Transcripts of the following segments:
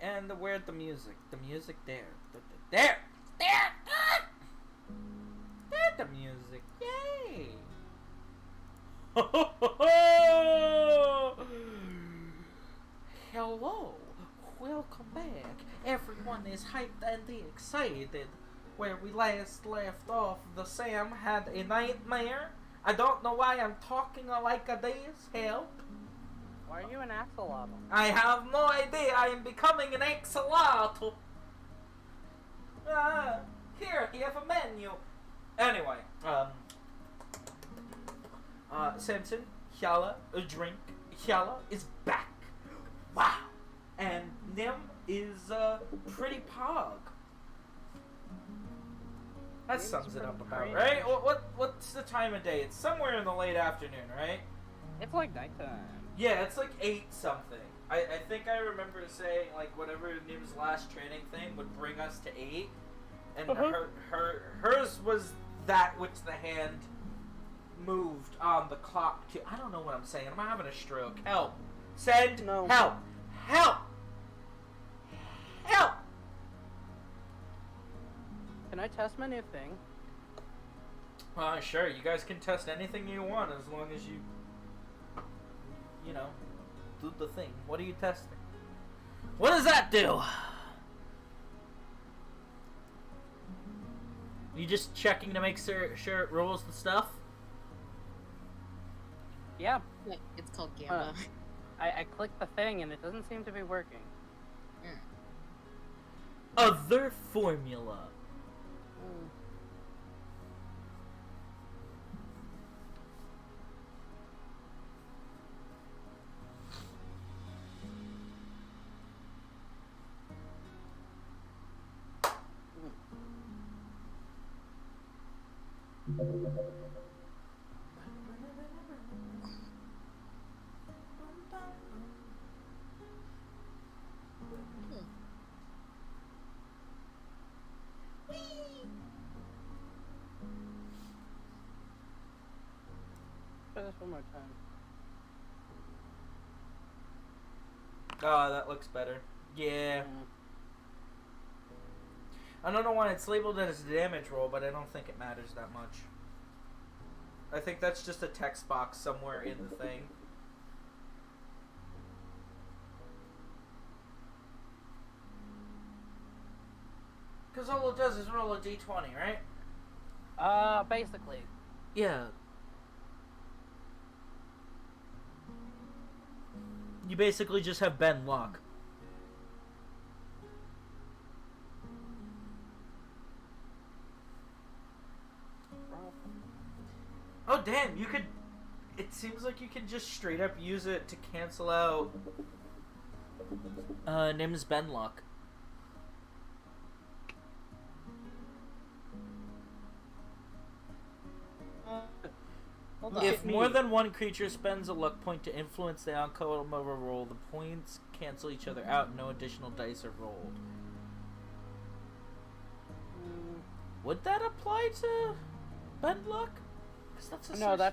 Alright, and where's the music? The music there. There! There! There's the music. Yay! Hello! Welcome back. Everyone is hyped and excited. Where we last left off, the Sam had a nightmare. I don't know why I'm talking like a this. Help. Why are you an axolotl? I have no idea. I am becoming an axolotl. Here, you have a menu. Anyway, Samson, Hyala, a drink. Hyala is back. Wow. And Nim is, pretty pog. That sums it up about, right? What's the time of day? It's somewhere in the late afternoon, right? It's like nighttime. Yeah, it's like 8 something. I think I remember saying, like, whatever Nim's last training thing would bring us to 8. And hers was that which the hand moved on the clock to. I don't know what I'm saying. I'm having a stroke. Help. Send No. help. Help. Help. Can I test my new thing? Sure. You guys can test anything you want as long as you know, do the thing. What are you testing? What does that do? You just checking to make sure it rolls the stuff? Yeah. Wait, it's called Gamma. I clicked the thing and it doesn't seem to be working. Other formula. Try this one more time. Oh, that looks better. Yeah. I don't know why it's labeled as a damage roll, but I don't think it matters that much. I think that's just a text box somewhere in the thing. Because all it does is roll a d20, right? Basically. Yeah. You basically just have Ben luck. Oh damn, you could... It seems like you can just straight up use it to cancel out Nim's Ben luck. Hold on. If more than one creature spends a luck point to influence the outcome of a roll, the points cancel each other out and no additional dice are rolled. Would that apply to Ben luck? That's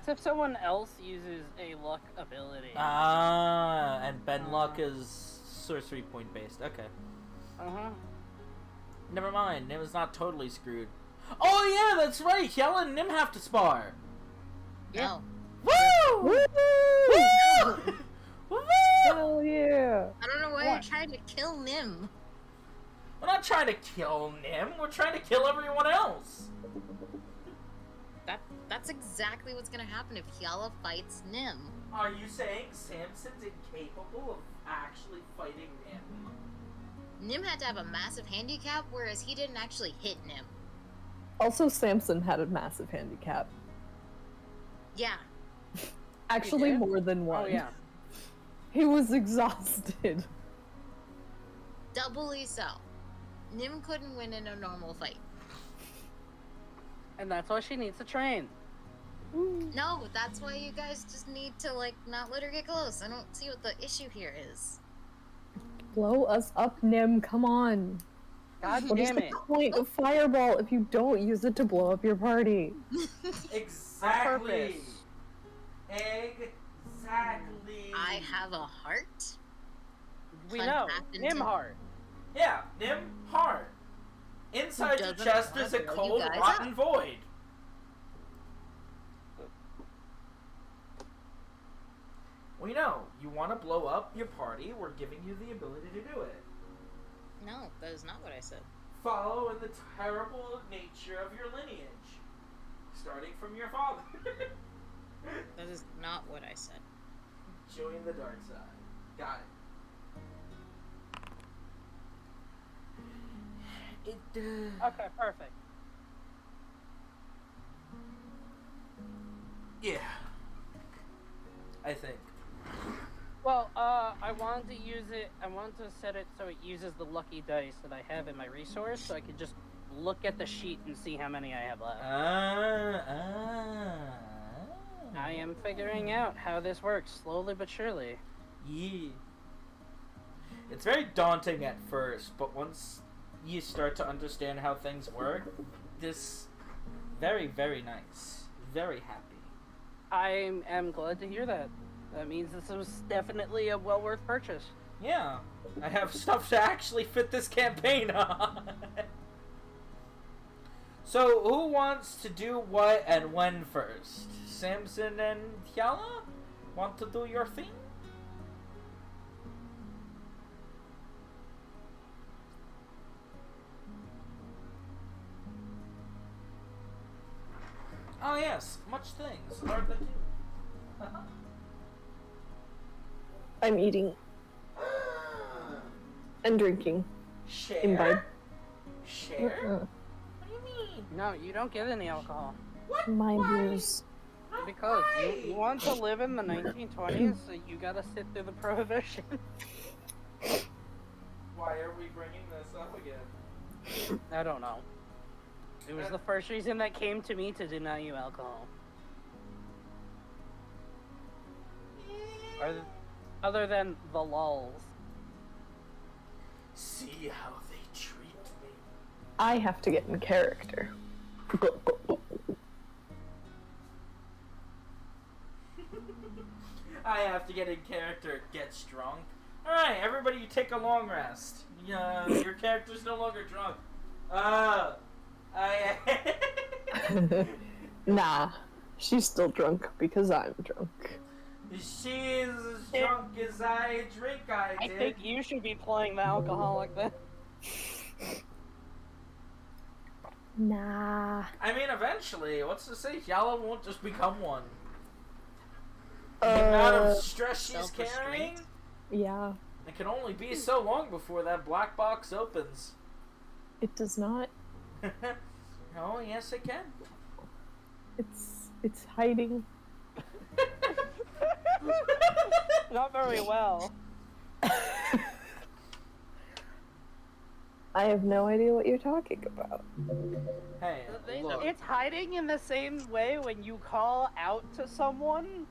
if someone else uses a luck ability. And Ben luck is sorcery point based. Okay. Never mind. Nim is not totally screwed. Oh yeah, that's right. Hyala and Nim have to spar. No. Woo! Woo! Woo! Woo! Hell yeah! I don't know why you're trying to kill Nim. We're not trying to kill Nim. We're trying to kill everyone else. That's exactly what's gonna happen if Hyala fights Nim. Are you saying Samson's incapable of actually fighting Nim? Nim had to have a massive handicap, whereas he didn't actually hit Nim. Also, Samson had a massive handicap. Yeah. Actually, more than one. Oh yeah. He was exhausted. Doubly so. Nim couldn't win in a normal fight. And that's why she needs to train. No, that's why you guys just need to, like, not let her get close. I don't see what the issue here is. Blow us up, Nim. Come on. God What is damn the it. point of Fireball if you don't use it to blow up your party? Exactly. Exactly. I have a heart. We Fun know. happened Nim to- heart. Yeah, Nim, hard. Inside your Doesn't chest wanna is a blow you cold, guys rotten up. void. We know. You want to blow up your party, we're giving you the ability to do it. No, that is not what I said. Follow in the terrible nature of your lineage. Starting from your father. That is not what I said. Join the dark side. Got it. Okay, perfect. Yeah. I think. Well, I wanted to use it. I wanted to set it so it uses the lucky dice that I have in my resource, so I could just look at the sheet and see how many I have left. I am figuring out how this works, slowly but surely. Yeah. It's very daunting at first, but once you start to understand how things work, this very, very nice. Very happy. I am glad to hear that. That means this was definitely a well worth purchase. Yeah. I have stuff to actually fit this campaign on. So, who wants to do what and when first? Samson and Tiala? Want to do your thing? Oh yes, much things. Hard to do. I'm eating and drinking. Share? Imbibe. Share? Mm-mm. What do you mean? No, you don't get any alcohol. What? My Why? booze. No, Because why? you want to live in the 1920s, so you gotta sit through the prohibition. Why are we bringing this up again? I don't know. It was the first reason that came to me to deny you alcohol. Other than the lulls. See how they treat me. I have to get in character. I have to get in character, get drunk. Alright, everybody, you take a long rest. Your character's no longer drunk. Nah, she's still drunk because I'm drunk. She's as drunk as I drink, I I did. think you should be playing the alcoholic then. Nah. I mean, eventually, what's to say Yala won't just become one? The amount of stress she's Self-restraint. carrying, Yeah, it can only be so long before that black box opens. it does not. Oh, yes, it can. It's hiding. Not very well. I have no idea what you're talking about. Hey, look. It's hiding in the same way when you call out to someone.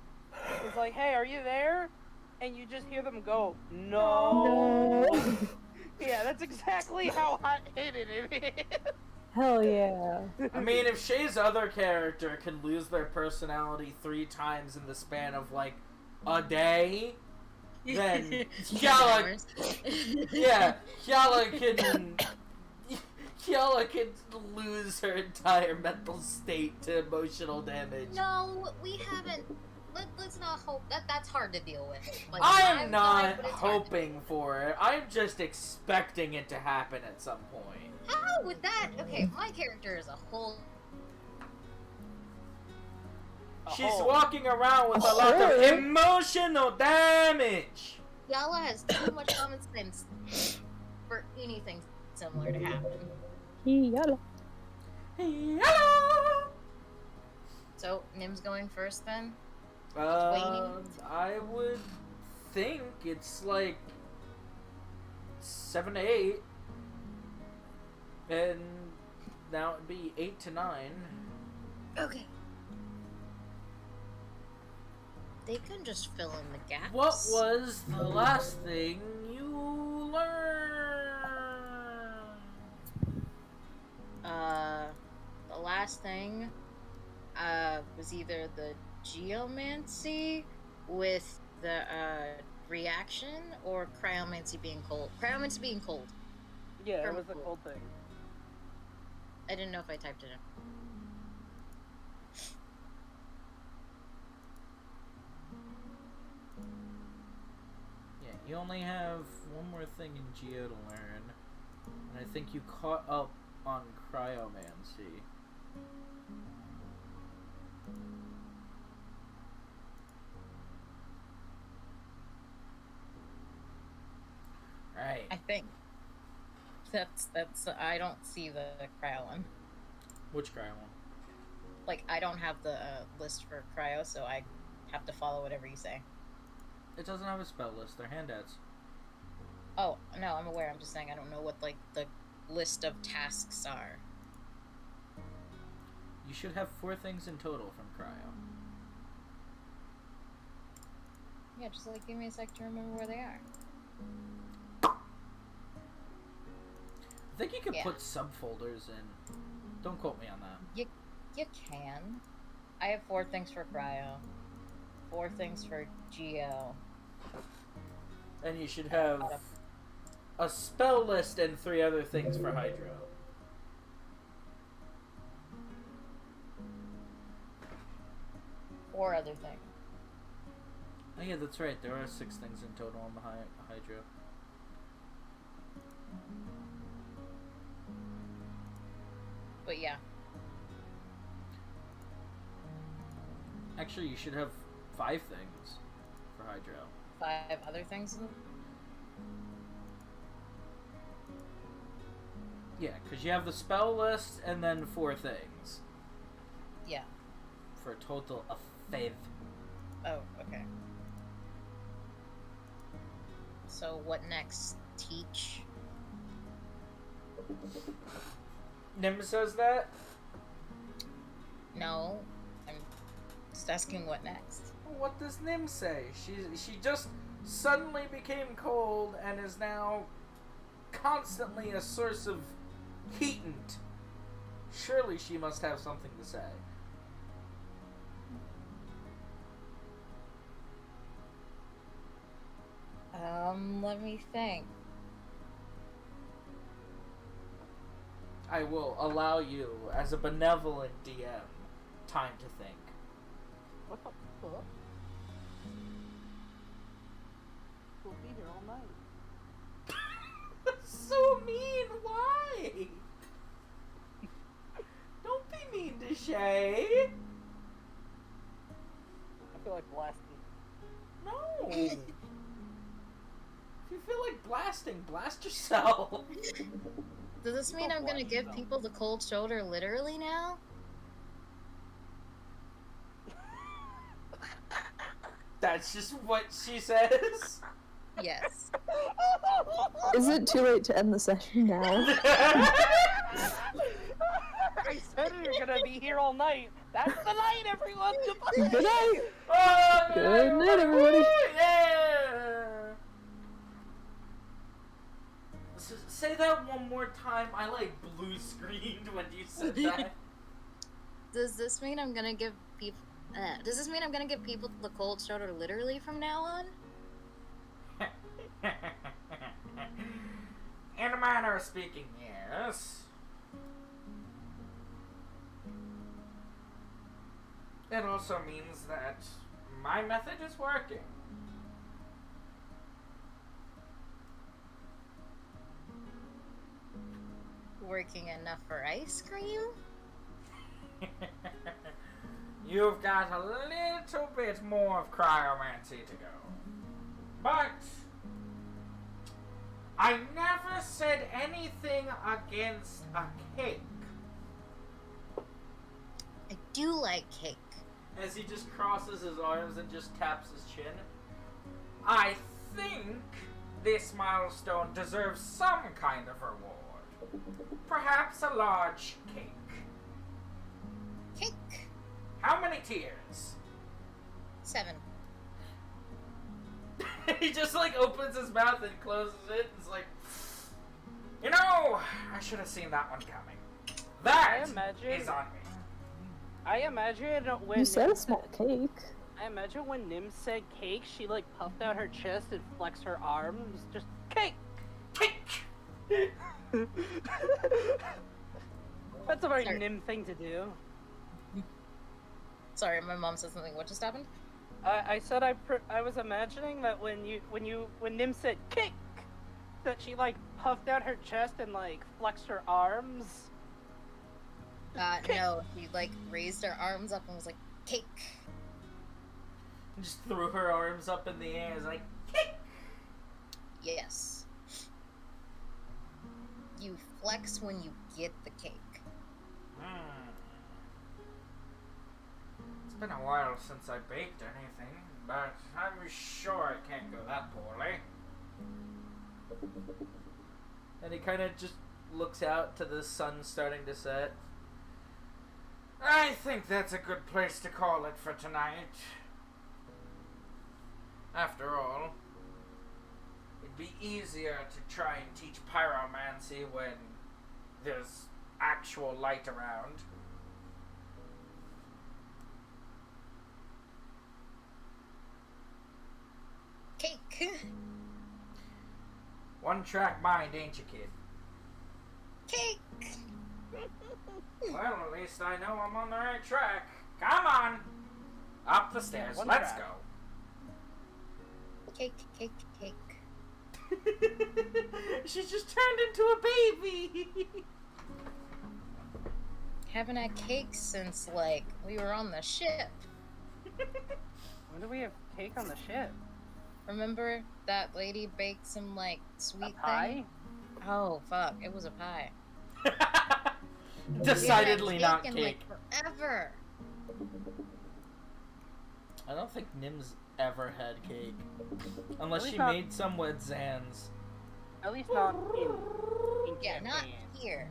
It's like, hey, are you there? And you just hear them go, no. No. Yeah, that's exactly how hidden it is. Hell yeah. I mean, if Shay's other character can lose their personality 3 times in the span of, like, a day, then Yala, yeah, Yala can lose her entire mental state to emotional damage. No, we haven't. Let's not hope that's hard to deal with. Like, I I've am tried, not but it's hard to hoping for it. I'm just expecting it to happen at some point. How would that? Okay, my character is a whole. She's Oh. walking around with a lot of Oh. emotional damage. Yala has too much common sense for anything similar to happen. Yellow. Hello. So Nim's going first then. I would think it's like 7 to 8, and now it'd be 8 to 9. Okay. They can just fill in the gaps. What was the last thing you learned? The last thing, was either the geomancy with the, reaction, or cryomancy being cold. Cryomancy being cold. Yeah, it was a cold thing. I didn't know if I typed it in. Yeah, you only have one more thing in Geo to learn. And I think you caught up on cryomancy. Right. I think. That's I don't see the cryo one. Which cryo one? Like, I don't have the list for cryo, so I have to follow whatever you say. It doesn't have a spell list. They're handouts. Oh, no, I'm aware. I'm just saying I don't know what, like, the list of tasks are. You should have 4 things in total from cryo. Yeah, just, like, give me a sec to remember where they are. I think you could put subfolders in. Don't quote me on that. You can. I have 4 things for cryo. 4 things for geo. And you should have a spell list and 3 other things for hydro. Four other things. Oh yeah, that's right. There are 6 things in total on the hydro. But yeah. Actually, you should have 5 things for hydro. 5 other things? Yeah, because you have the spell list and then 4 things. Yeah. For a total of 5. Oh, okay. So what next? Teach? Nim says that? No. I'm just asking what next. What does Nim say? She just suddenly became cold and is now constantly a source of heatant. Surely she must have something to say. Let me think. I will allow you, as a benevolent DM, time to think. What the fuck? We'll be here all night. So mean, why? Don't be mean to Shay. I feel like blasting. No. If you feel like blasting, blast yourself. Does this mean I'm gonna give people the cold shoulder literally now? That's just what she says. Yes. Is it too late to end the session now? I said you're gonna be here all night. That's the night, everyone. Good night. Oh, Good night, everybody. Yeah. Say that one more time. I like blue screened when you said that. Does this mean I'm gonna give people? Does this mean I'm gonna give people the cold shoulder literally from now on? In a manner of speaking, yes. It also means that my method is working. Working enough for ice cream? You've got a little bit more of cryomancy to go. But I never said anything against a cake. I do like cake. As he just crosses his arms and just taps his chin. I think this milestone deserves some kind of reward. Perhaps a large cake. Cake. How many tiers? 7. He just like opens his mouth and closes it and is like, you know, I should have seen that one coming. That is on me. I imagine when You said a small cake. I imagine when Nim said cake, she like puffed out her chest and flexed her arms. Just cake. Cake. That's a very Sorry. Nim thing to do. Sorry, my mom said something. What just happened? I said I was imagining that when Nim said kick, that she like puffed out her chest and like flexed her arms. No, she like raised her arms up and was like, cake. Just threw her arms up in the air, like, kick! Yes. You flex when you get the cake. It's been a while since I baked anything, but I'm sure it can't go that poorly. And he kind of just looks out to the sun starting to set. I think that's a good place to call it for tonight. After all, it'd be easier to try and teach pyromancy when there's actual light around. Cake. One-track mind, ain't you, kid? Cake. Well, at least I know I'm on the right track. Come on! Up the stairs, One let's track. go. Cake, cake, cake. She just turned into a baby! Haven't had cake since, like, we were on the ship. When do we have cake on the ship? Remember that lady baked some, like, sweet A pie? thing? Oh, fuck. It was a pie. Decidedly We not havened had cake. in, like, forever. I don't think Nim's ever had cake. Unless At least she not- made some with Zan's. At least not in Yeah, Japan. not here.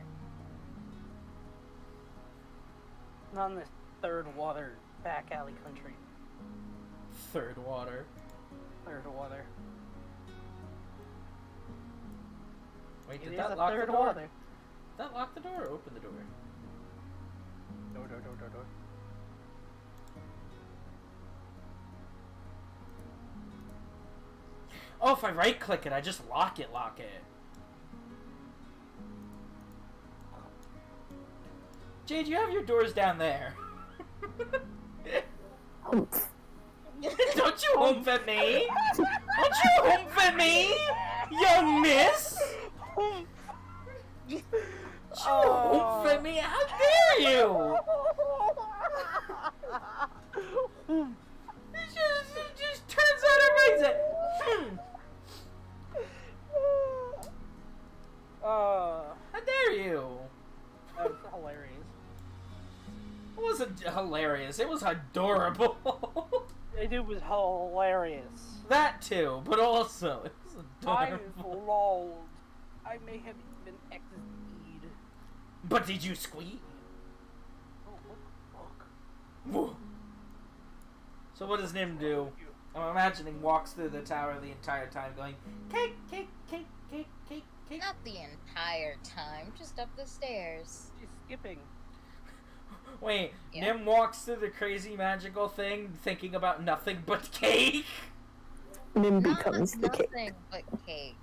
Not in this third water back alley country. Third water. Third water. Wait, It did is that a lock the third door? water. Did that lock the door or open the door? Door. Oh, if I right click it, I just lock it. Jade, you have your doors down there. Humph. Don't you humph at me! Don't you humph at me, young miss! Don't you humph at me? How dare you! It just turns out it makes it. How dare you? That was hilarious. It wasn't hilarious. It was adorable. It was hilarious. That too, but also it was I adorable. lolled. I may have even exited. But did you squeak? Oh, what the fuck? Whoa. So what does Nim do? I'm imagining walks through the tower the entire time going, cake, cake, cake, cake, cake, cake. Not the entire time, just up the stairs. She's skipping. Wait, Yeah. Nim walks through the crazy magical thing thinking about nothing but cake? Nim Not becomes the cake. nothing but cake.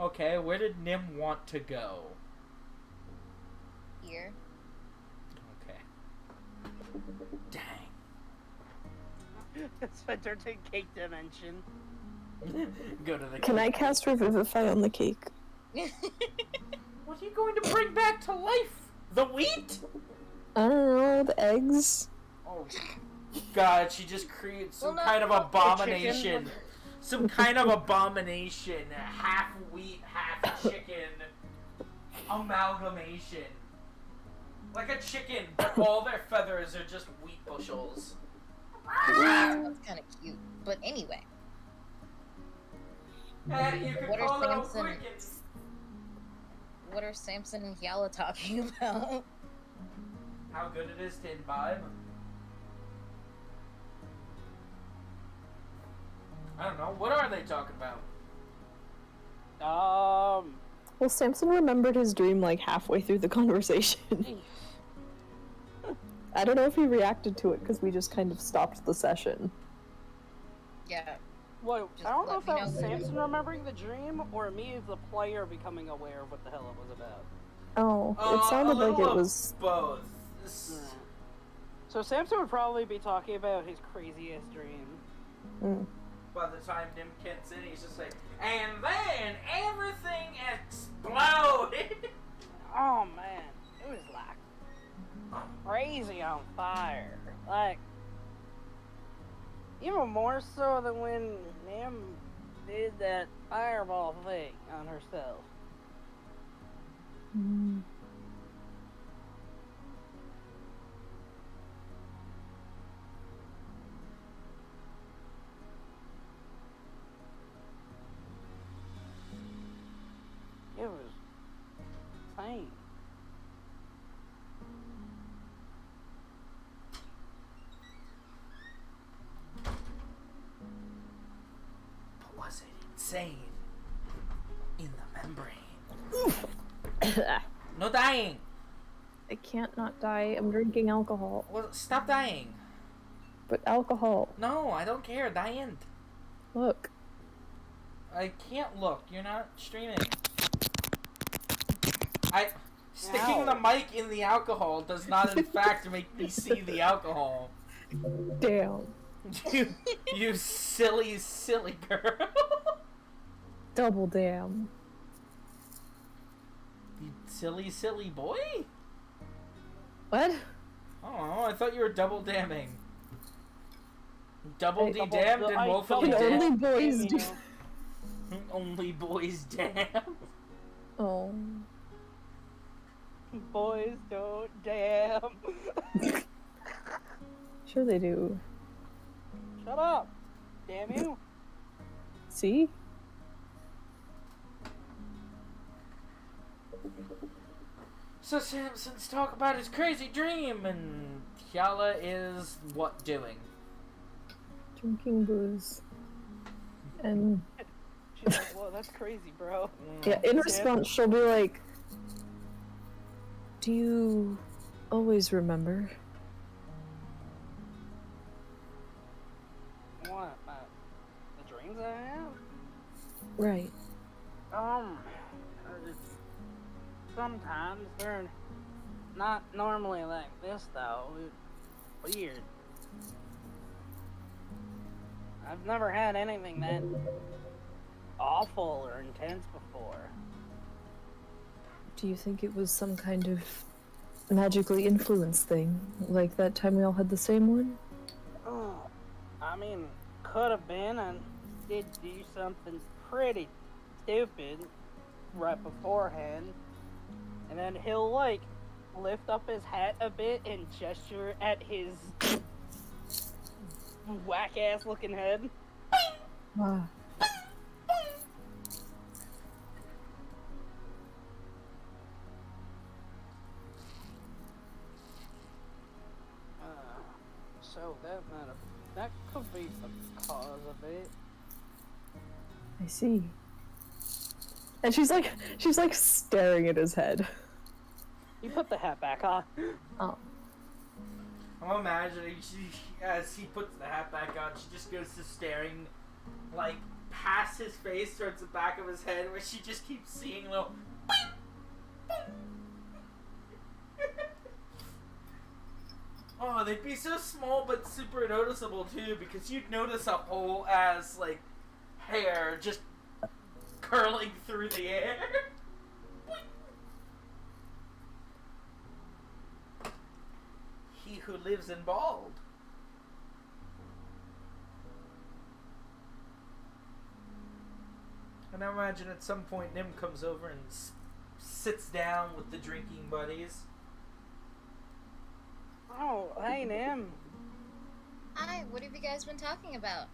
Okay, where did Nim want to go? Here. Okay. Dang. Spencer to cake dimension. Go to the Can I cast Revivify on the cake? What are you going to bring back to life? The wheat? I don't know, the eggs. Oh, God, she just creates some Well, kind of not the abomination. chicken. Some kind of abomination. Half wheat, half chicken. Amalgamation. Like a chicken, but all their feathers are just wheat bushels. That's kind of cute. But anyway, And you can What are call them Samson- crickets. what are Samson and Yala talking about? How good it is to imbibe. I don't know. What are they talking about? Well, Samson remembered his dream like halfway through the conversation. I don't know if he reacted to it because we just kind of stopped the session. Yeah. Wait, Just I don't know let if me that know was when you're Samson remembering the dream or me, the player, becoming aware of what the hell it was about. Oh, it sounded a little like it of was. both. So Samson would probably be talking about his crazy ass dream. Mm. By the time Nim gets in, he's just like, and then everything exploded. Oh man, it was like crazy on fire. Like, even more so than when Nim did that fireball thing on herself. Mm. It was insane. But was it insane in the membrane? No dying. I can't not die. I'm drinking alcohol. Well, stop dying. But alcohol. No, I don't care. Die in. Look. I can't look. You're not streaming. Sticking Ow. the mic in the alcohol does not, in fact, make me see the alcohol. Damn. You silly, silly girl. Double damn. You silly, silly boy. What? Oh, I thought you were double damning. Double Hey, D damned and woefully Can dead. only boys do. Only boys damn. Oh. Boys don't damn. Sure they do. Shut up. Damn you. See? So Samson's talk about his crazy dream, and Hyala is what doing? Drinking booze. And She's like, whoa, that's crazy, bro. yeah, in response, she'll be like, "Do you always remember?" What? The dreams I have? Right. Uh, Sometimes they're not normally like this, though. Weird. I've never had anything that awful or intense before. Do you think it was some kind of magically influenced thing? Like that time we all had the same one? Oh, I mean, could have been. I did do something pretty stupid right beforehand. And then he'll, like, lift up his hat a bit and gesture at his whack-ass looking head. Ah. So that could be the cause of it. I see. And she's like staring at his head. You put the hat back on. Oh. I'm imagining as he puts the hat back on, she just goes to staring, like, past his face towards the back of his head, where she just keeps seeing little. Oh, they'd be so small but super noticeable too, because you'd notice a whole ass, like, hair just curling through the air. He who lives in bald. And I imagine at some point Nim comes over and sits down with the drinking buddies. Oh, hey, Nim. Hi, what have you guys been talking about?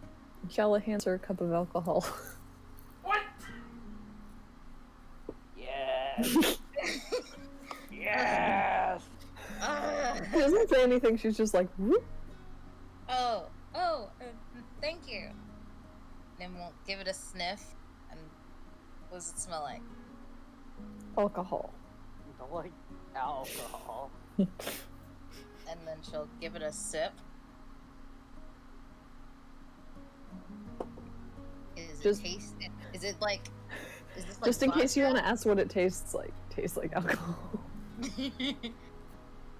Jella hands her a cup of alcohol. What? Yes. Yes. She doesn't say anything, she's just like, whoop. Thank you. Nim will give it a sniff, and what does it smell like? Alcohol. Like alcohol. And then she'll give it a sip. Does Just- it taste? Is it like? Is this like Just in case you want vodka? to ask what it tastes like alcohol.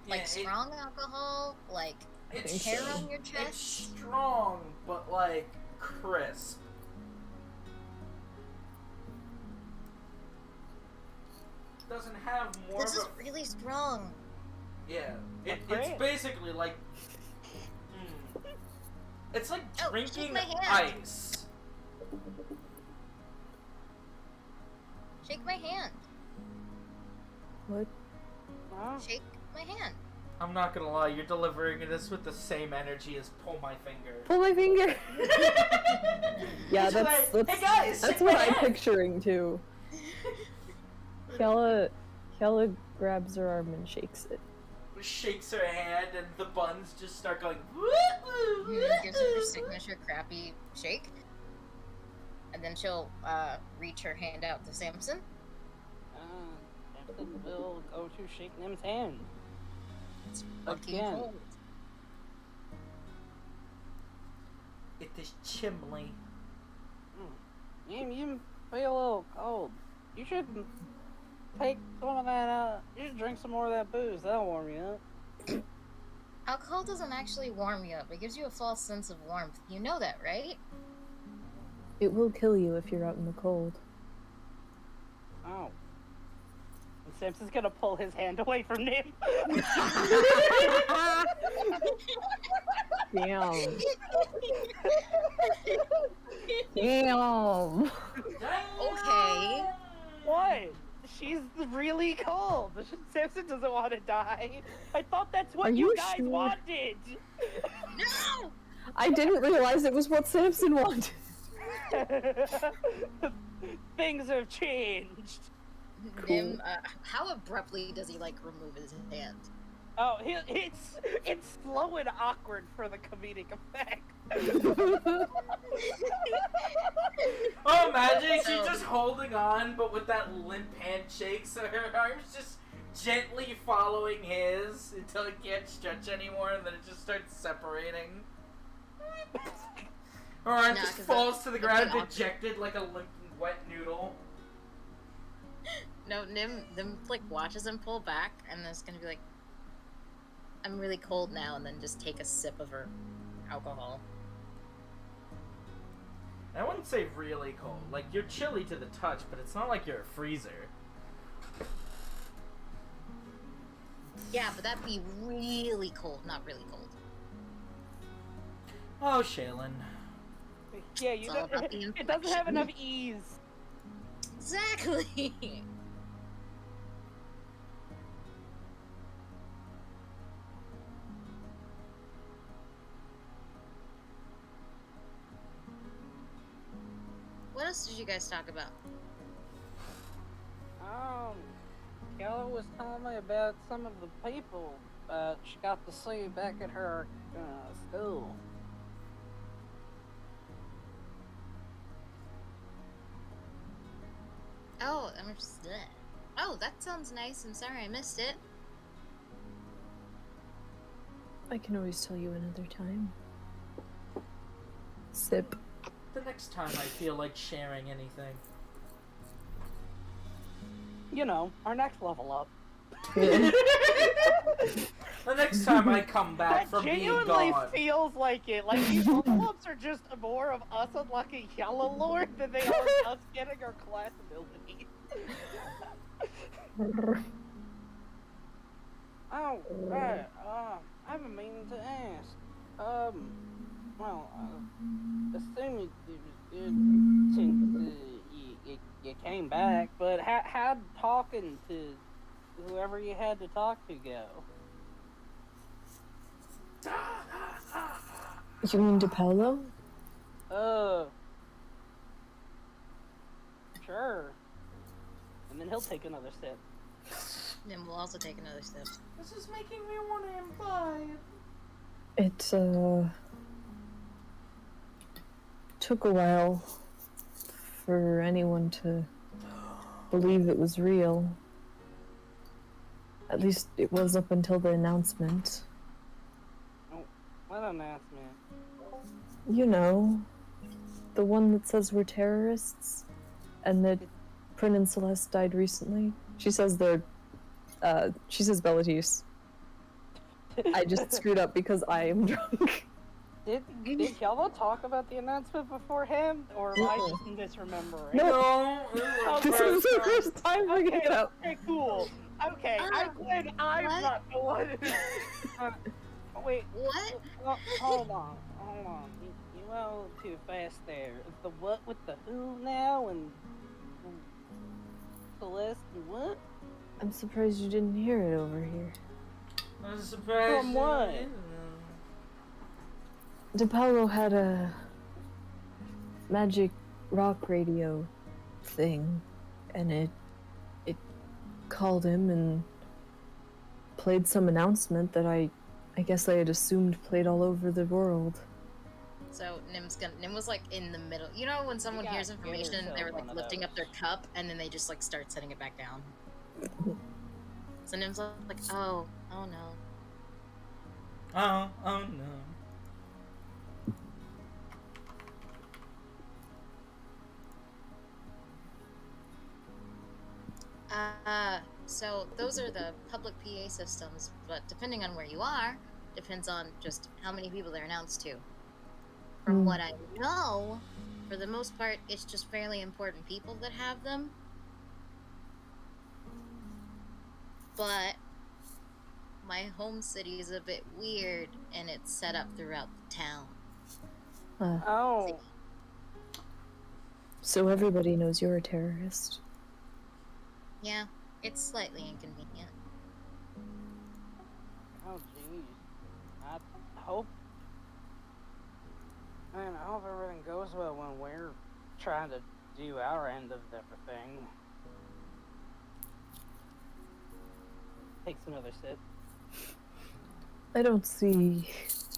Like Yeah, strong alcohol, like It's hair on your It's chest. strong, but like crisp. Doesn't have more This of is a really strong. yeah. It's great. basically like it's like Oh, drinking shake my hand. ice. Shake my hand. What? Huh? Shake my hand. I'm not gonna lie, you're delivering this with the same energy as pull my finger. Pull my finger. Yeah, He's that's like, hey guys, that's shake what my I'm hand." picturing too. Kella grabs her arm and shakes it. Shakes her hand, and the buns just start going. Gives her her signature crappy shake. And then she'll reach her hand out to Samson. Samson will go to shake Nim's hand. It's fucking Again. cold. It is chimney. You feel a little cold. You should take some of that, you should drink some more of that booze. That'll warm you up. Alcohol doesn't actually warm you up. It gives you a false sense of warmth. You know that, right? It will kill you if you're out in the cold. Oh. And Samson's gonna pull his hand away from Nim. Damn. Damn. Okay. What? She's really cold. Samson doesn't want to die. I thought that's what Are you you guys sure? wanted. No! I didn't realize it was what Samson wanted. Things have changed. Nim, how abruptly does he, like, remove his hand? Oh, it's slow and awkward for the comedic effect. Oh, imagine she's So- just holding on, but with that limp handshake, so her arm's just gently following his until it can't stretch anymore, and then it just starts separating. Her arm Nah, just 'cause falls to the that'd ground, be awkward. dejected like a limp, wet noodle. No, Nim, like, watches him pull back, and then it's gonna be like, I'm really cold now, and then just take a sip of her alcohol. I wouldn't say really cold. Like, you're chilly to the touch, but it's not like you're a freezer. Yeah, but that'd be really cold, not really cold. Oh, Shaylin. Yeah, It's all about the it doesn't have inflection. enough ease. Exactly! What else did you guys talk about? Kella was telling me about some of the people she got to see back at her school. Oh, I'm just. Bleh. Oh, that sounds nice. I'm sorry I missed it. I can always tell you another time. Sip. The next time I feel like sharing anything. You know, our next level up. The next time I come back That from being genuinely gone. feels like it. Like, these level ups are just more of us unlocking Yellow Lord than they are us getting our class abilities. Oh, right. I have a meaning to ask. Well, assume it was good since you came back, but how'd talking to whoever you had to talk to go? You mean to Paolo? Sure. And then he'll take another sip. Then we'll also take another sip. This is making me want to imbibe. It, took a while for anyone to believe it was real. At least it was up until the announcement. Oh, what announcement? You know, the one that says we're terrorists, and that Prin and Celeste died recently. She says she says Bellatis. I just screwed up because I am drunk. Did y'all not talk about the announcement beforehand, or am I just misremembering? No. This is the first time we're getting it up. Okay, cool. Okay, I'm glad I'm what? not the one who... wait. What? Hold on. You went a little too fast there. It's the what with the who now, and Celeste and what? I'm surprised you didn't hear it over here. I'm surprised. From what? DePaulo had a magic rock radio thing, and it called him and played some announcement that I guess I had assumed played all over the world. So Nim was like in the middle. You know when someone You hears gotta information, give they're yourself like one of lifting up their those. cup and then they just like start setting it back down. So Nim's like, oh no. Oh no. So those are the public PA systems, but depending on where you are, depends on just how many people they're announced to. From what I know, for the most part, it's just fairly important people that have them. But my home city is a bit weird, and it's set up throughout the town. Oh. So everybody knows you're a terrorist. Yeah, it's slightly inconvenient. Oh, jeez. I hope everything goes well when we're trying to do our end of everything. Takes another sip. I don't see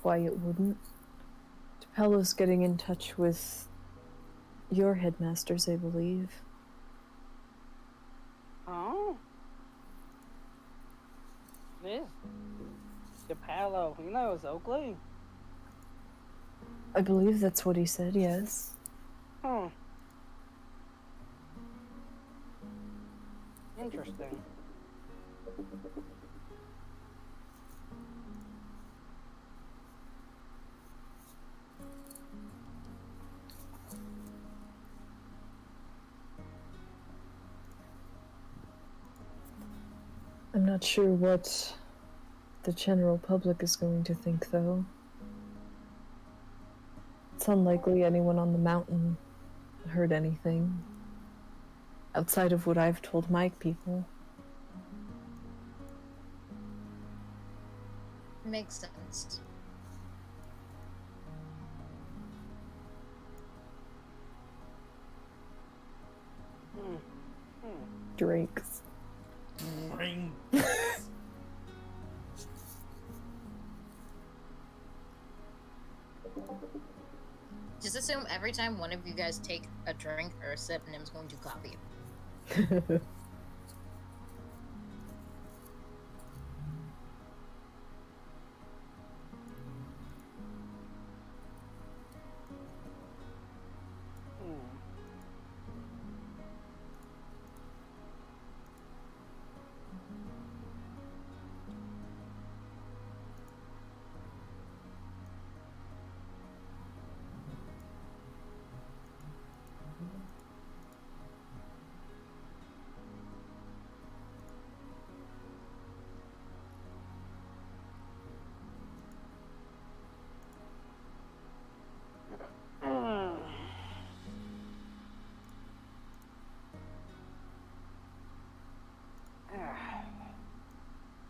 why it wouldn't. DePaulo's getting in touch with your headmasters, I believe. Oh? This? DePaulo, he knows Oakley? I believe that's what he said, yes. Hmm. Interesting. I'm not sure what the general public is going to think, though. It's unlikely anyone on the mountain heard anything outside of what I've told my people. Makes sense. Drakes. Ring. Just assume every time one of you guys take a drink or a sip, Nim's going to copy you.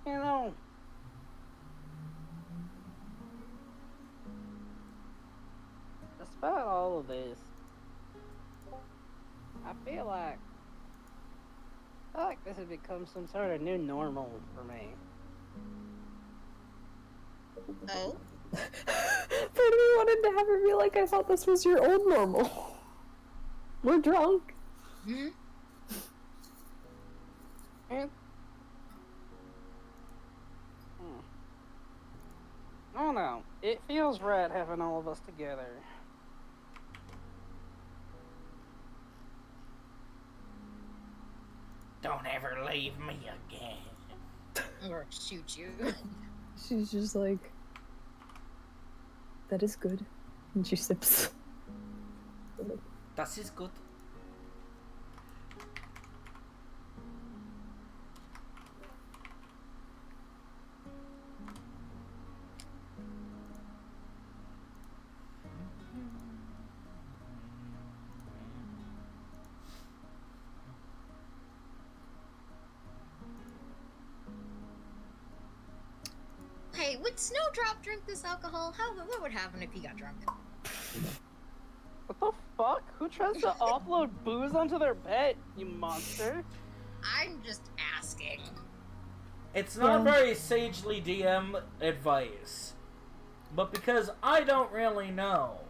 You know, despite all of this, I feel like this has become some sort of new normal for me. Oh? Part of me wanted to have her be like, I thought this was your old normal. We're drunk. Hmm? And I don't know. It feels right having all of us together. Don't ever leave me again. Or shoot you. She's just like, that is good. And she sips. Das ist gut. Hey, would Snowdrop drink this alcohol? What would happen if he got drunk? What the fuck? Who tries to offload booze onto their pet, you monster? I'm just asking. It's not Yeah. very sagely DM advice, but because I don't really know,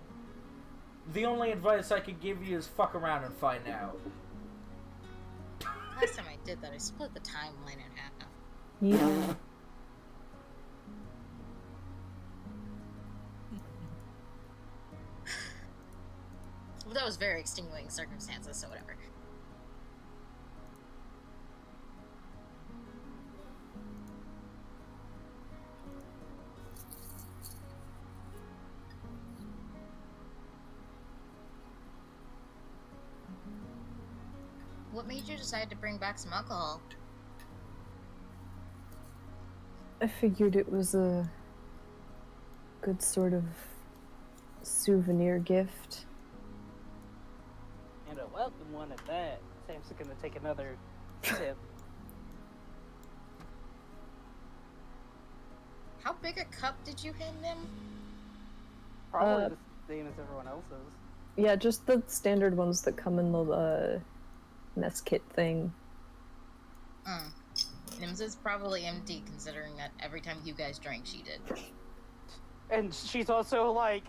the only advice I could give you is fuck around and find out. Last time I did that, I split the timeline in half. Yeah. Well, that was very extenuating circumstances, so whatever. What made you decide to bring back some alcohol? I figured it was a good sort of souvenir gift. And a welcome one at that. Sam's gonna take another sip. How big a cup did you hand him? Probably the same as everyone else's. Yeah, just the standard ones that come in the mess kit thing. Nim's is probably empty, considering that every time you guys drank, she did. And she's also, like,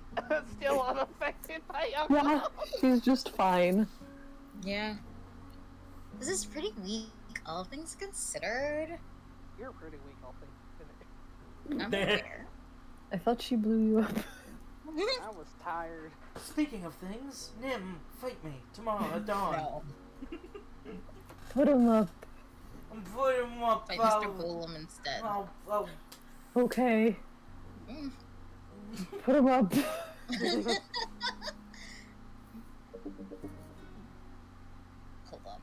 still unaffected by alcohol. Yeah, she's just fine. Yeah. This is pretty weak, all things considered. You're pretty weak, all things considered. I'm aware. I thought she blew you up. I was tired. Speaking of things, Nim, fight me tomorrow at dawn. No. Put him up. I'm putting him up. Fight Mr. Golem instead. Oh. Okay. Mm. Put him up. Hold on.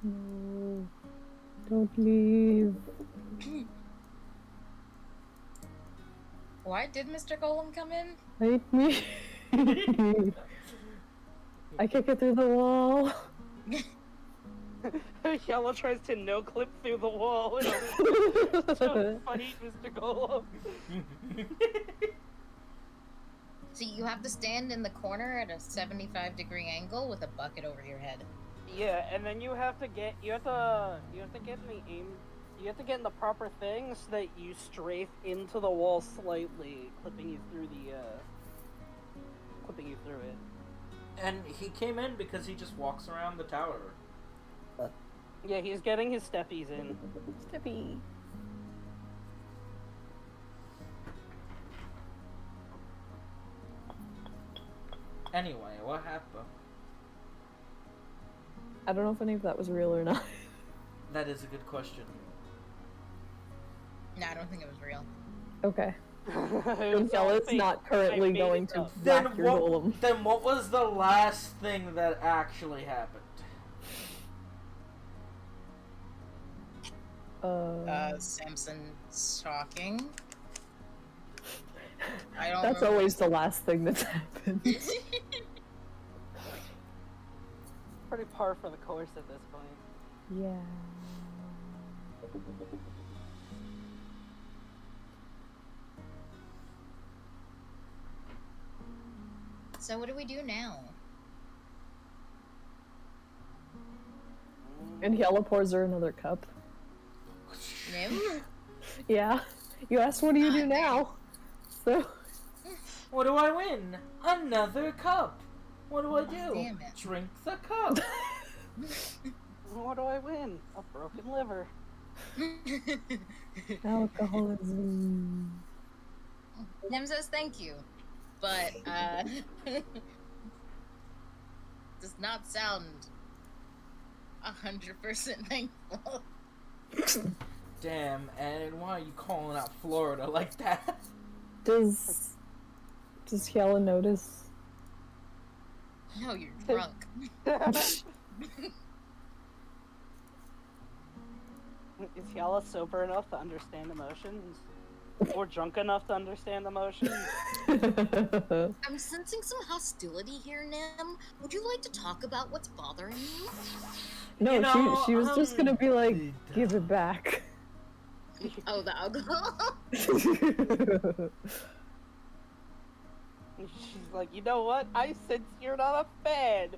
No. Don't leave. Why did Mr. Golem come in? Fight me. I can't get through the wall. Yellow tries to no-clip through the wall in order to fight Mr. Golem. So you have to stand in the corner at a 75-degree angle with a bucket over your head. Yeah, and then you have to get in the proper thing so that you strafe into the wall slightly, clipping you through it. And he came in because he just walks around the tower. Yeah, he's getting his steppies in. Steppy. Anyway, what happened? I don't know if any of that was real or not. That is a good question. No, I don't think it was real. Okay. It was all It's fake. not I currently made going it to up. whack your golem. Then what was the last thing that actually happened? Samson talking. I don't That's remember. always the last thing that's happened. Pretty par for the course at this point. Yeah. So what do we do now? And Yellow pours her another cup. Nim? Yeah. You asked, what do you do now? So. What do I win? Another cup. What do I do? Damn it. Drink the cup. What what do I win? A broken liver. Alcoholism. Him says thank you, but does not sound 100% thankful. Damn, and why are you calling out Florida like that? Does Kiala notice? No, you're drunk. Is Yala sober enough to understand emotions? Or drunk enough to understand emotions? I'm sensing some hostility here, Nim. Would you like to talk about what's bothering you? No, You know, she was just gonna be like, give it back. Oh, the alcohol? She's like, you know what? I sense you're not a fan.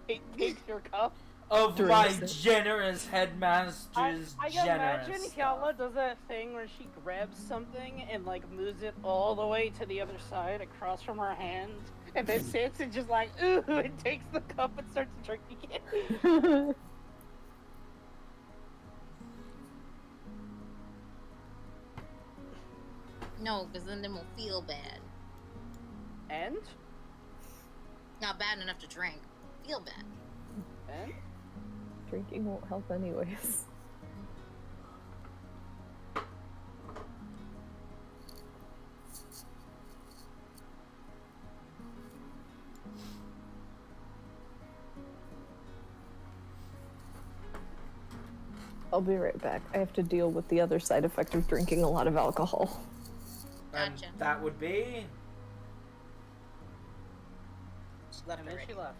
It takes your cup. Of Drinks my it. generous headmaster's I can generous imagine stuff. Yala does that thing where she grabs something and like moves it all the way to the other side across from her hand, and then Sansa just like, ooh, and takes the cup and starts drinking it. No, because then Nim will feel bad. And? Not bad enough to drink. Feel bad. And? Drinking won't help anyways. I'll be right back. I have to deal with the other side effect of drinking a lot of alcohol. And Gotcha. that would be... She left And then already. she left.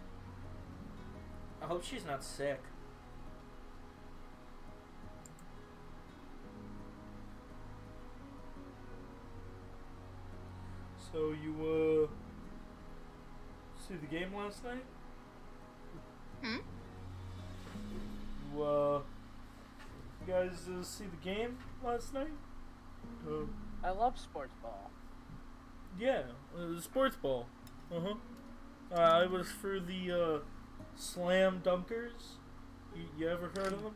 I hope she's not sick. So you, see the game last night? Hmm? You guys see the game last night? I love sports ball. Yeah, the sports ball. Uh-huh. I was for the, Slam Dunkers. You ever heard of them?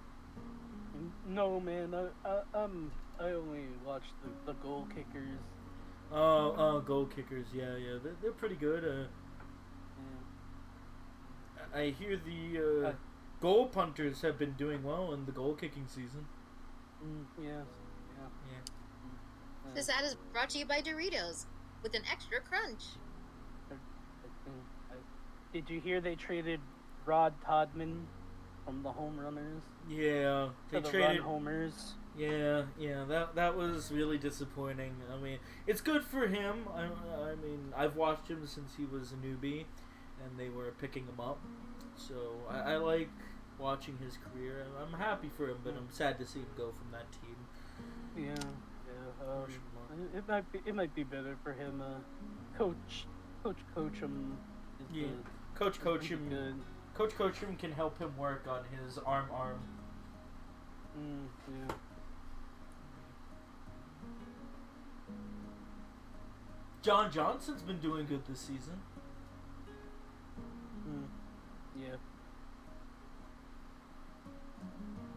No, man. I only watch the goal kickers. Goal kickers. Yeah. They're pretty good. I hear the goal punters have been doing well in the goal kicking season. Yeah. This ad is brought to you by Doritos with an extra crunch. Did you hear they traded Rod Todman from the Home Runners Yeah, they to the traded. Run Homers? Yeah. That was really disappointing. I mean, it's good for him. I mean, I've watched him since he was a newbie, and they were picking him up. So I like watching his career. I'm happy for him, but I'm sad to see him go from that team. Yeah. It might be better for him. Coach him. Yeah. Coach him. Good. Coach him can help him work on his arm. Yeah. John Johnson's been doing good this season. Yeah.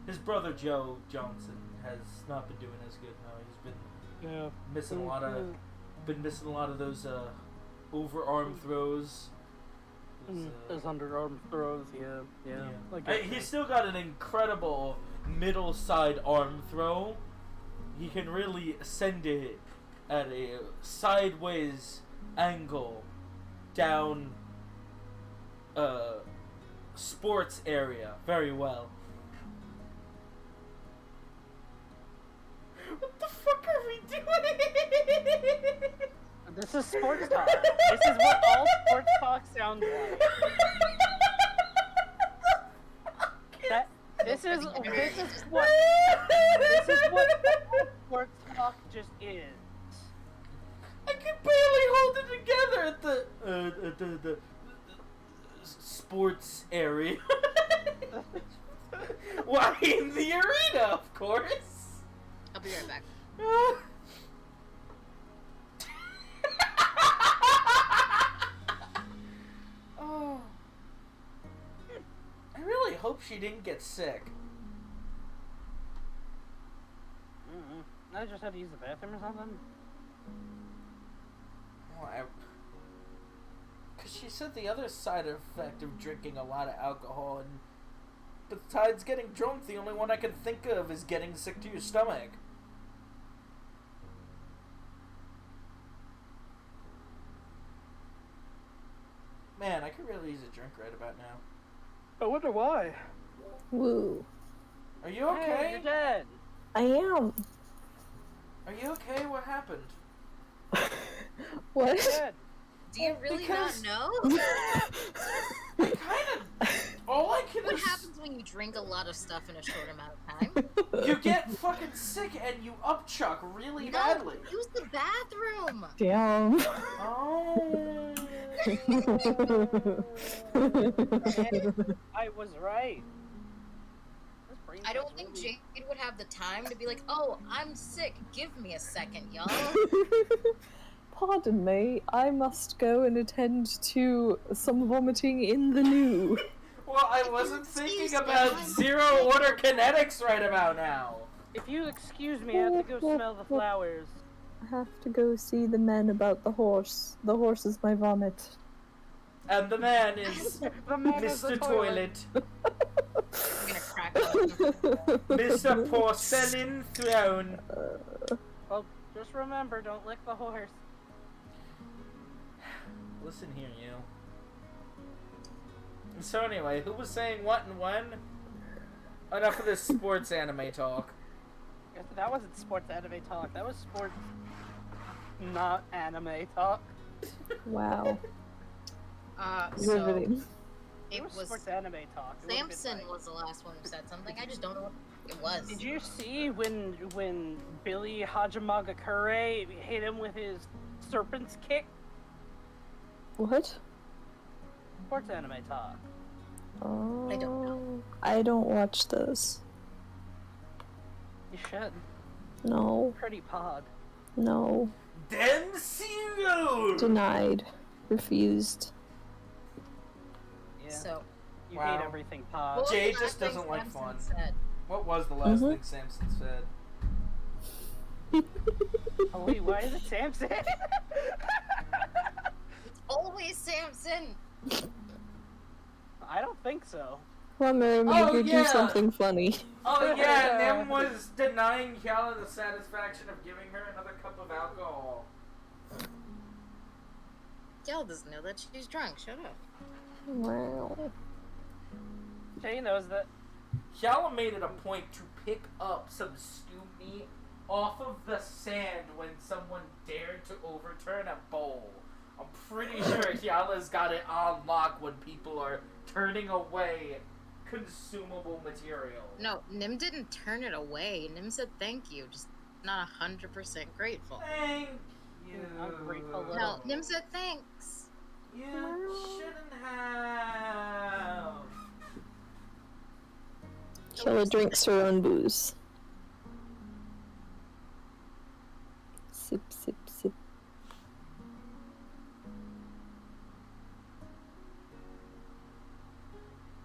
His brother Joe Johnson has not been doing as good now. He's been Yeah. missing a lot of those overarm throws. Those underarm throws, yeah. Like He's still got an incredible middle side arm throw. He can really send it at a sideways angle down sports area very well. What the fuck are we doing? This is sports talk. This is what all sports talk sounds like. This is what sports talk just is. I can barely hold it together at the sports area. Why, in the arena, of course. I'll be right back. Oh. I really hope she didn't get sick. I just had to use the bathroom or something. Well, because she said the other side effect of drinking a lot of alcohol, and besides getting drunk, the only one I can think of is getting sick to your stomach. Man, I could really use a drink right about now. I wonder why. Woo. Are you Hey, okay? you're dead. I am. Are you okay? What happened? What? You're dead. Do you really Because- not know? I kind of... All I can... What happens when you drink a lot of stuff in a short amount of time? You get fucking sick and you upchuck really No, badly. use the bathroom. Damn. Oh. I was right. This brain I don't cells think really- Jade would have the time to be like, oh, I'm sick. Give me a second, y'all. Pardon me, I must go and attend to some vomiting in the loo. Well, I wasn't thinking about zero order kinetics right about now. If you excuse me, I have to go smell the flowers. I have to go see the men about the horse. The horse is my vomit. And the man is The man is the Mr. Toilet. I'm gonna crack up. Mr. Porcelain Throne. Well, just remember, don't lick the horse. Listen here, you. So anyway, who was saying what and when? Enough of this sports anime talk. That wasn't sports anime talk. That was sports, not anime talk. Wow. So Riveting. it was was sports anime talk. It would've been Samson like- was the last one who said something. I just don't know what it was. Did you see when Billy Hajimagakure hit him with his serpent's kick? What? Sports anime talk. Oh, I don't know. I don't watch those. You should. No. Pretty pod. No. Densiro! Denied. Refused. Yeah. So, You Wow. hate everything what pod. was Jay the just last thing doesn't like Samson fun. Said? What was the last Mhm. thing Samson said? Oh wait, why is it Samson? It's always Samson. I don't think so. Come on, Mary, Oh, we do yeah. something funny. Oh yeah, Nim was denying Kiala the satisfaction of giving her another cup of alcohol. Gal doesn't know that she's drunk. Shut up. Wow. Jay knows that. Kiala made it a point to pick up some stewed meat off of the sand when someone dared to overturn a bowl. I'm pretty sure Kiala's got it on lock when people are turning away consumable material. No, Nim didn't turn it away. Nim said thank you, just not 100% grateful. Thank you. Ungrateful little- No, Nim said thanks. You shouldn't have. Killa drinks her own booze. Sip, sip, sip.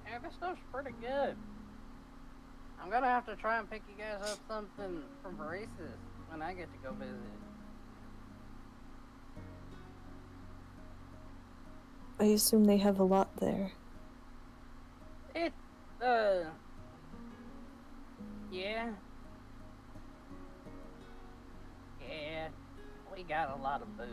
Yeah, this stuff's pretty good. I'm gonna have to try and pick you guys up something from Braces when I get to go visit. I assume they have a lot there. It, yeah. Yeah, we got a lot of booze.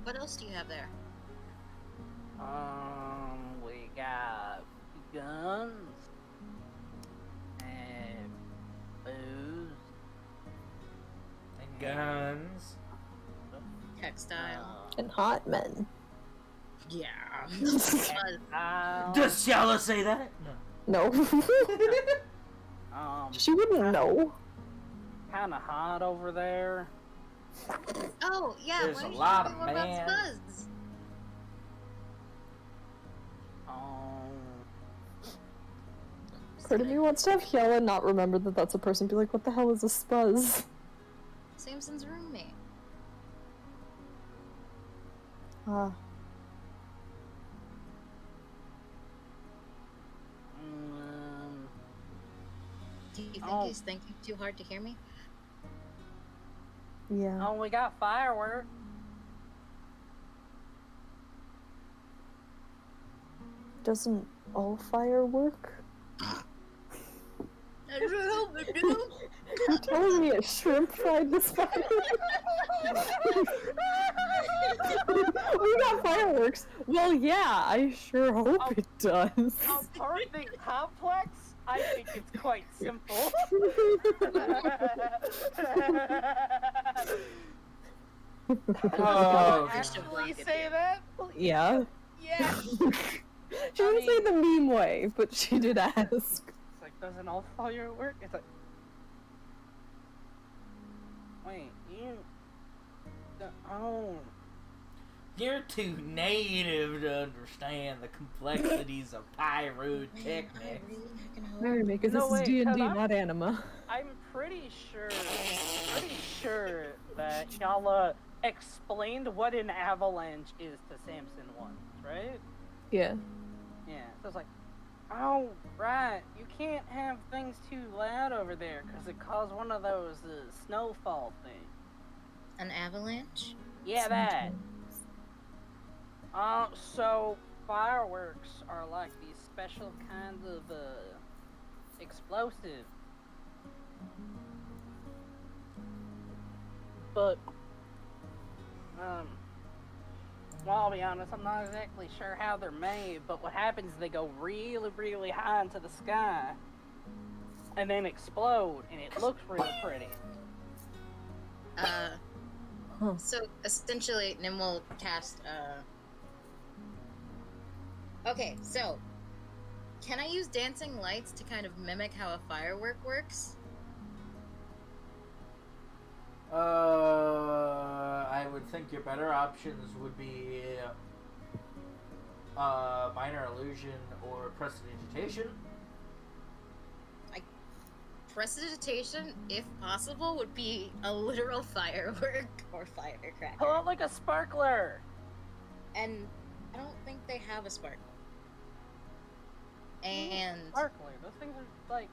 What else do you have there? We got guns and booze. And guns. Textile. And hot men. Yeah. Does Kiala say that? No. No. She wouldn't know. Kind of hot over there. Oh, yeah. There's why a don't you lot tell me of more about man. Spuzz? Part of me wants to have Hyela not remember that that's a person, be like, what the hell is a spuzz? Samson's roommate. Ah. Do you think Oh. he's thinking too hard to hear me? Yeah. Oh, we got fireworks. Doesn't all fire work? I don't know, but no. You're telling me a shrimp fried this fire? We got fireworks. Well, yeah, I sure hope Oh. it does. On Perfect Complex, I think it's quite simple. Oh, Actually say that? Yeah. Yeah. She didn't say the meme way, but she did ask. It's like, doesn't all fire work? It's like, wait, you. Oh. You're too native to understand the complexities of pyrotechnics. Mary, because No, this wait, is D&D, 'cause I'm- not anima. I'm pretty sure that y'all explained what an avalanche is to Samson once, right? Yeah. Yeah, so it's like, oh, right, you can't have things too loud over there because it caused one of those snowfall things. An avalanche? Yeah, that. So fireworks are like these special kinds of explosive. But well, I'll be honest, I'm not exactly sure how they're made, but what happens is they go really, really high into the sky and then explode, and it looks really pretty. Huh. So essentially, Nim will cast. Okay, so can I use dancing lights to kind of mimic how a firework works? I would think your better options would be minor illusion or prestidigitation. Prestidigitation, if possible, would be a literal firework or firecracker. Pull out like a sparkler. And I don't think they have a sparkler. And Sparkler. Those things are like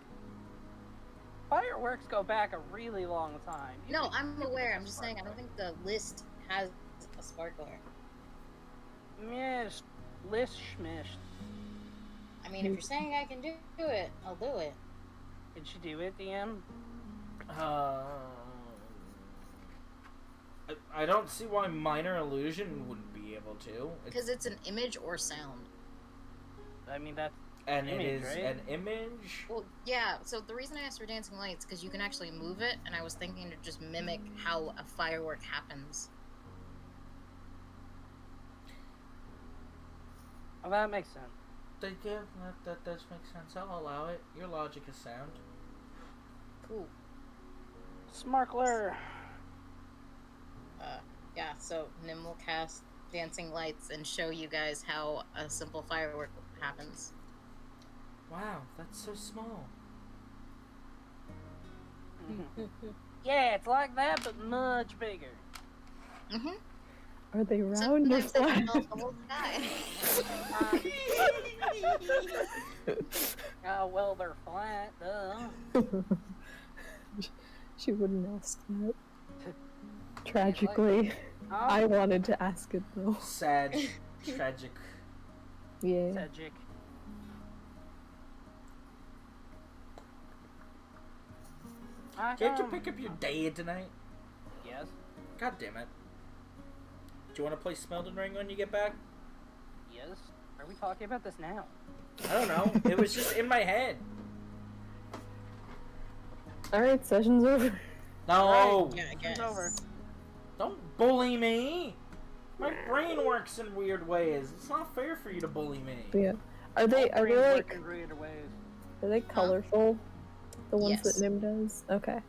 fireworks go back a really long time. You no, think I'm you aware. could I'm have just saying I don't think the list has a sparkler. Mish, lish, schmish. I mean, if you're saying I can do it, I'll do it. Did she do it, DM? I don't see why minor illusion wouldn't be able to. Because it's an image or sound. I mean, that's And it image, is right? an image. Well, yeah, so the reason I asked for dancing lights, because you can actually move it, and I was thinking to just mimic how a firework happens. oh, that makes sense. Yeah, that does make sense. I'll allow it. Your logic is sound. Cool. Sparkler. Yeah, so Nim will cast dancing lights and show you guys how a simple firework happens. Wow, that's so small. Yeah, it's like that, but much bigger. Mm-hmm. Are they round or Sometimes they can flat? melt the whole sky. Well, they're flat, duh. She wouldn't ask that. Tragically. Oh, I wanted to ask it though. Sad, tragic. Yeah. Tragic. Can't you pick up your dad tonight? Yes. God damn it. Do you want to play Smeldon Ring when you get back? Yes. Are we talking about this now? I don't know. It was just in my head. Alright, session's over. No! Yeah, I guess. It's over. Don't bully me! My brain works in weird ways. It's not fair for you to bully me. Yeah. Are they like Weird ways. are they colorful? The ones Yes. that Nim does? Okay.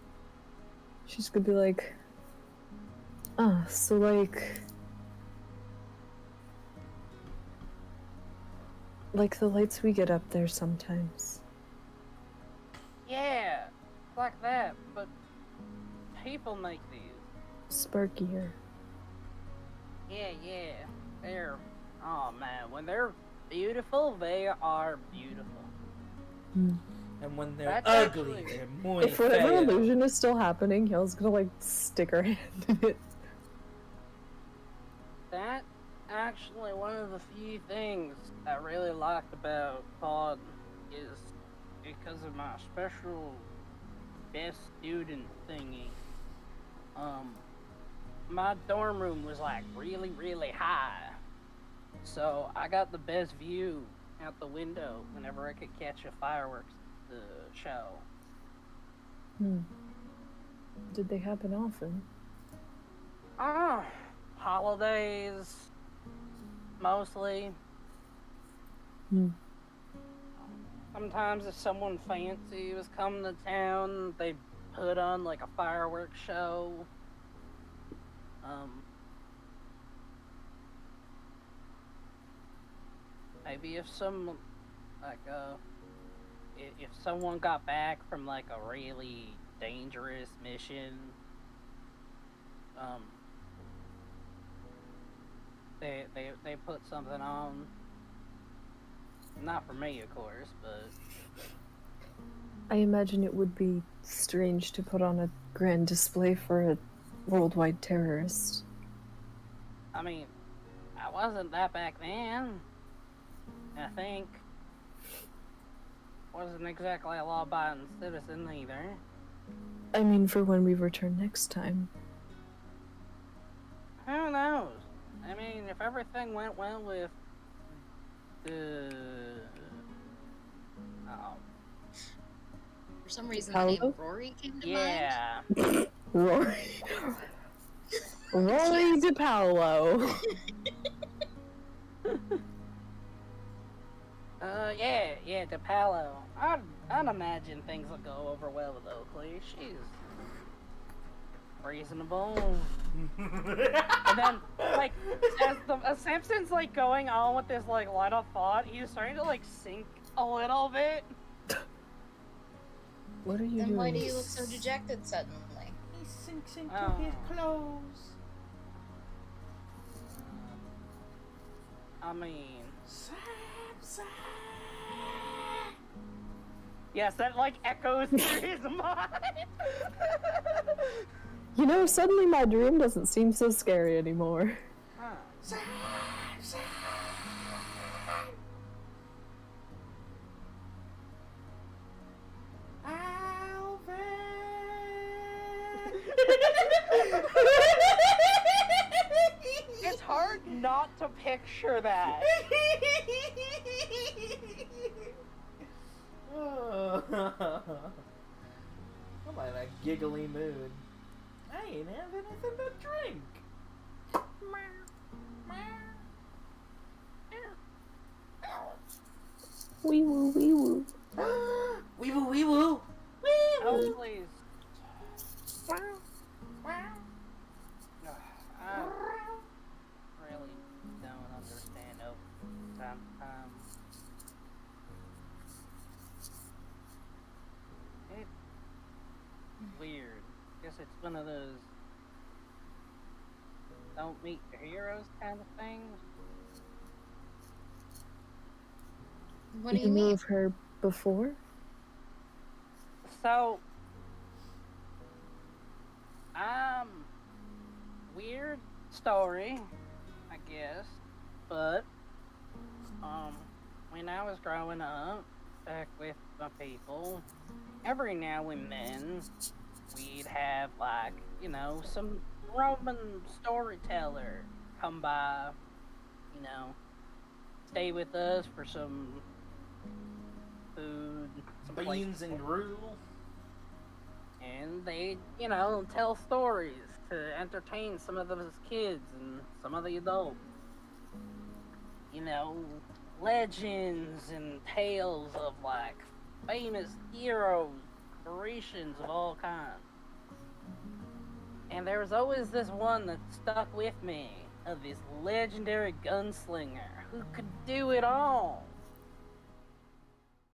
She's gonna be like so like the lights we get up there sometimes. Yeah, like that, but people make these. Sparkier. Yeah. They're, oh man, when they're beautiful, they are beautiful. Hmm. And when they're That's ugly, actually- they're muy If whatever feo. illusion is still happening, Hale's gonna like stick her hand in it. That's actually one of the few things I really liked about pod is because of my special best student thingy. My dorm room was like really high, so I got the best view out the window whenever I could catch a fireworks show. Did they happen often? Holidays, mostly. Sometimes if someone fancy was coming to town, they put on like a fireworks show. Maybe if some, like, if someone got back from like a really dangerous mission, they put something on. Not for me, of course, but I imagine it would be strange to put on a grand display for a worldwide terrorist. I mean, I wasn't that back then. I think wasn't exactly a law-abiding citizen either. I mean, for when we return next time. Who knows? I mean, if everything went well with the For some reason, the name Paolo? Rory came to mind. yeah. Rory. Rory DePaolo. Yeah, DePalo. I'd imagine things will go over well with Oakley. She's reasonable. And then, like, as Simpson's, like, going on with this, like, line of thought, he's starting to, like, sink a little bit. What are you Then doing? why do you look so dejected suddenly? He sinks into Oh. his clothes. I mean... Sam. Yes, that, like, echoes through his mind. You know, suddenly my dream doesn't seem so scary anymore. Huh. Sam. It's hard not to picture that. I'm in a giggly mood. I ain't have anything to drink. Wee woo, wee woo. Wee woo, wee woo. Oh, please. I really don't understand sometimes. It's weird. Guess it's one of those don't meet your heroes kind of things. What do you mean? Knew of her before? So, weird story, I guess, but, when I was growing up, back with my people, every now and then, we'd have, like, you know, some Roman storyteller come by, you know, stay with us for some food, some Beans places and gruel. and they, you know, tell stories to entertain some of those kids and some of the adults. You know, legends and tales of, like, famous heroes, inspirations of all kinds. And there was always this one that stuck with me, of this legendary gunslinger who could do it all.